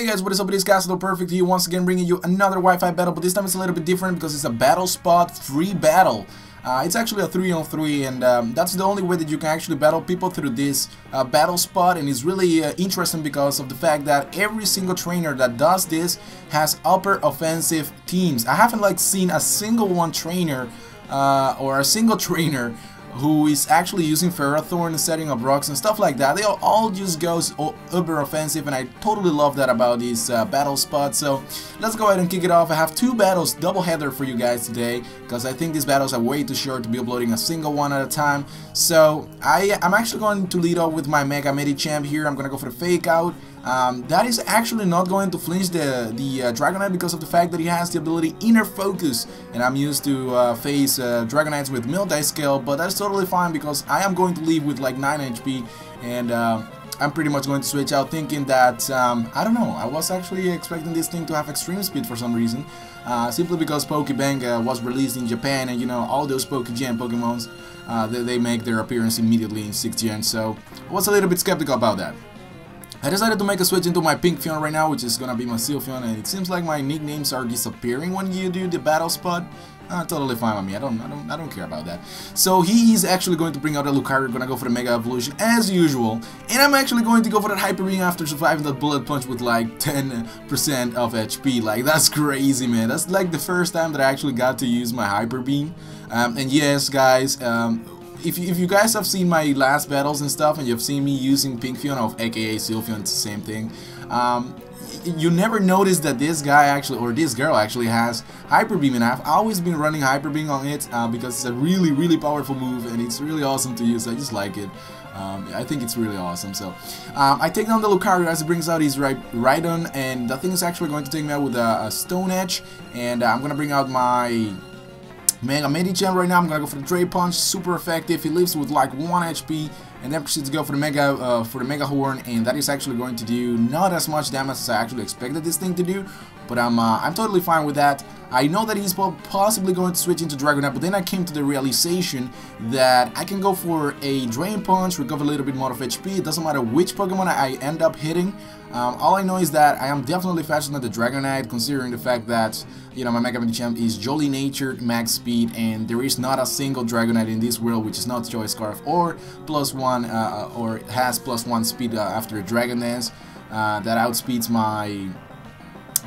Hey guys, what is up? It is Casadorperfect here once again, bringing you another Wi-Fi battle, but this time it's a little bit different because it's a battle spot free battle. It's actually a 3-on-3, and that's the only way that you can actually battle people through this battle spot, and it's really interesting because of the fact that every single trainer that does this has upper offensive teams. I haven't seen a single one trainer or a single trainer who is actually using Ferrothorn and setting up rocks and stuff like that. They all just goes uber offensive, and I totally love that about these battle spots. So let's go ahead and kick it off. I have two battles, double header for you guys today, because I think these battles are way too short to be uploading a single one at a time. So I'm actually going to lead off with my Mega Medicham here. I'm gonna go for the fake out. That is actually not going to flinch the Dragonite because of the fact that he has the ability Inner Focus, and I'm used to face Dragonites with Multi-Scale, but that's totally fine because I am going to leave with like 9 HP, and I'm pretty much going to switch out thinking that, I don't know, I was actually expecting this thing to have extreme speed for some reason, simply because Pokebang was released in Japan, and you know, all those Pokegen Pokemons, they make their appearance immediately in 6th Gen, so I was a little bit skeptical about that. I decided to make a switch into my pink Fion right now, which is gonna be my Sylphion, and it seems like my nicknames are disappearing when you do the battle spot. Totally fine with me. I don't care about that. So he is actually going to bring out a Lucario, gonna go for the Mega Evolution as usual, and I'm actually going to go for that Hyper Beam after surviving that Bullet Punch with like 10% of HP. Like, that's crazy, man. That's like the first time that I actually got to use my Hyper Beam. And yes, guys, if you guys have seen my last battles and stuff, and you've seen me using Pink Fion, of aka Sylphion, it's the same thing, you never notice that this guy actually, or this girl actually, has Hyper Beam, and I've always been running Hyper Beam on it because it's a really powerful move, and it's really awesome to use. I just like it. I think it's really awesome. So I take down the Lucario as it brings out his Rhydon, and that thing is actually going to take me out with a Stone Edge, and I'm gonna bring out my Mega Medicham right now. I'm gonna go for the Drain Punch, super effective. He lives with like 1 HP, and then proceeds to go for the Mega Horn, and that is actually going to do not as much damage as I actually expected this thing to do. But I'm totally fine with that. I know that he's possibly going to switch into Dragonite, but then I came to the realization that I can go for a Drain Punch, recover a little bit more of HP. It doesn't matter which Pokemon I end up hitting. All I know is that I am definitely faster than the Dragonite, considering the fact that, you know, my Mega Medicham is Jolly Natured, max speed, and there is not a single Dragonite in this world which is not Choice Scarf or +1 or has +1 speed after a Dragon Dance. That outspeeds my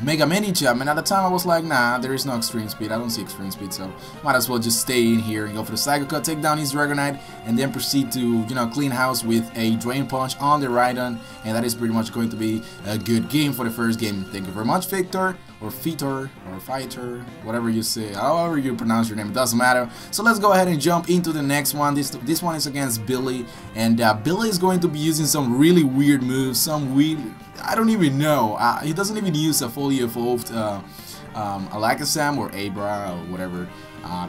Mega Medicham, and at the time I was like, nah, there is no extreme speed. I don't see extreme speed, so might as well just stay in here and go for the Psycho Cut, take down his Dragonite, and then proceed to, you know, clean house with a Drain Punch on the Rhydon, and that is pretty much going to be a good game for the first game. Thank you very much, Victor, or Fitor, or Fighter, whatever you say, however you pronounce your name, it doesn't matter. So let's go ahead and jump into the next one. This one is against Billy, and Billy is going to be using some really weird moves, some weird, I don't even know. He doesn't even use a fully evolved Alakazam or Abra or whatever.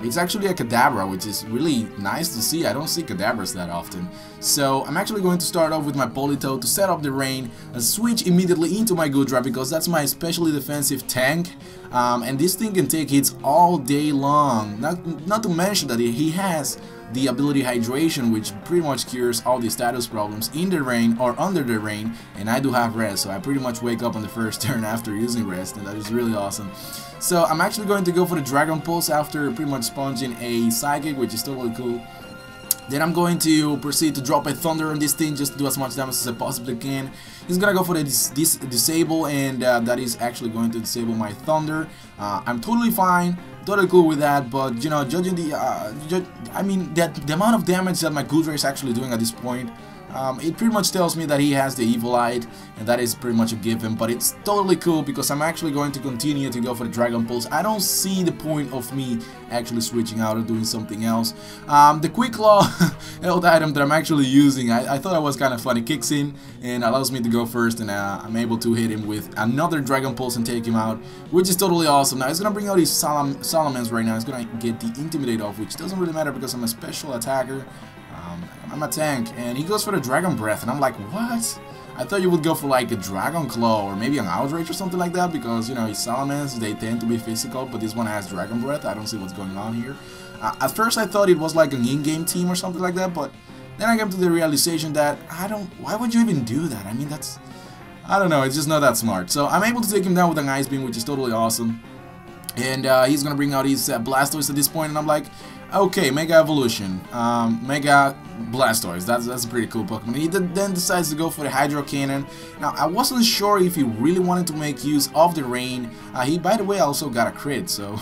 It's actually a Kadabra, which is really nice to see. I don't see Kadabras that often. So I'm actually going to start off with my Politoed to set up the rain, switch immediately into my Goodra because that's my especially defensive tank. And this thing can take hits all day long. Not to mention that he has the ability Hydration, which pretty much cures all the status problems in the rain or under the rain, and I do have rest, so I pretty much wake up on the first turn after using rest, and that is really awesome. So I'm actually going to go for the Dragon Pulse after pretty much sponging a Psychic, which is totally cool. Then I'm going to proceed to drop a Thunder on this thing just to do as much damage as I possibly can. He's gonna go for the Disable, and that is actually going to disable my Thunder. I'm totally fine, totally cool with that, but you know, judging the I mean, the amount of damage that my Goodra is actually doing at this point, it pretty much tells me that he has the Evilite, and that is pretty much a given, but it's totally cool because I'm actually going to continue to go for the Dragon Pulse. I don't see the point of me actually switching out or doing something else. The Quick Claw held item that I'm actually using, I thought it was kind of funny, kicks in and allows me to go first, and I'm able to hit him with another Dragon Pulse and take him out, which is totally awesome. Now he's gonna bring out his Salamence right now. He's gonna get the Intimidate off, which doesn't really matter because I'm a special attacker. I'm a tank, and he goes for the Dragon Breath, and I'm like, what? I thought you would go for like a Dragon Claw or maybe an Outrage or something like that, because, you know, his Salamence, they tend to be physical, but this one has Dragon Breath. I don't see what's going on here. At first I thought it was like an in-game team or something like that, but then I came to the realization that why would you even do that? I mean, that's I don't know, it's just not that smart. So I'm able to take him down with an Ice Beam, which is totally awesome. And he's gonna bring out his Blastoise at this point, and I'm like, okay, Mega Evolution, Mega Blastoise, that's a pretty cool Pokemon. He then decides to go for the Hydro Cannon. Now, I wasn't sure if he really wanted to make use of the rain. He, by the way, also got a crit, so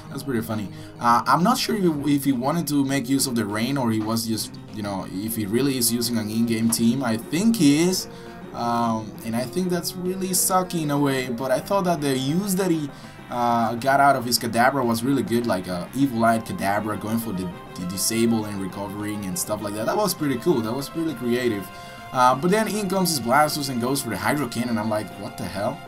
that's pretty funny. I'm not sure if he wanted to make use of the rain, or he was just, you know, if he really is using an in-game team. I think he is, and I think that's really sucky in a way, but I thought that the use that he got out of his Kadabra was really good, like Evil-Eyed Kadabra, going for the disable and recovering and stuff like that. That was pretty cool, that was really creative. But then in comes his Blastoise and goes for the Hydro Cannon. I'm like, what the hell?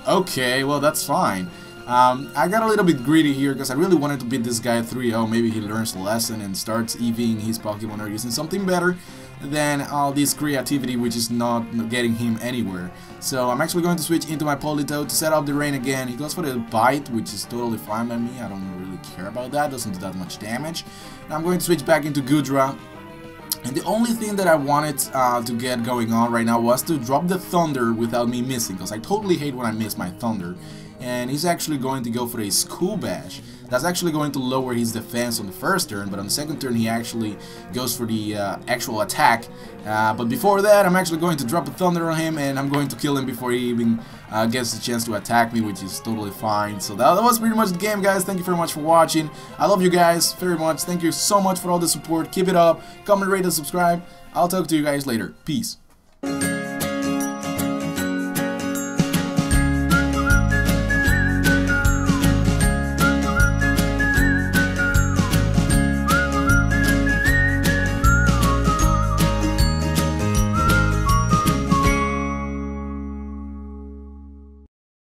Okay, well, that's fine. I got a little bit greedy here because I really wanted to beat this guy 3-0. Maybe he learns the lesson and starts EVing his Pokemon or using something better than all this creativity, which is not getting him anywhere. So I'm actually going to switch into my Politoed to set up the rain again. He goes for the Bite, which is totally fine by me. I don't really care about that, doesn't do that much damage. And I'm going to switch back into Goodra. And the only thing that I wanted to get going on right now was to drop the Thunder without me missing, because I totally hate when I miss my Thunder. And he's actually going to go for a School Bash. That's actually going to lower his defense on the first turn, but on the second turn he actually goes for the actual attack. But before that, I'm actually going to drop a Thunder on him, and I'm going to kill him before he even gets the chance to attack me, which is totally fine. So that was pretty much the game, guys. Thank you very much for watching. I love you guys very much. Thank you so much for all the support. Keep it up. Comment, rate, and subscribe. I'll talk to you guys later. Peace.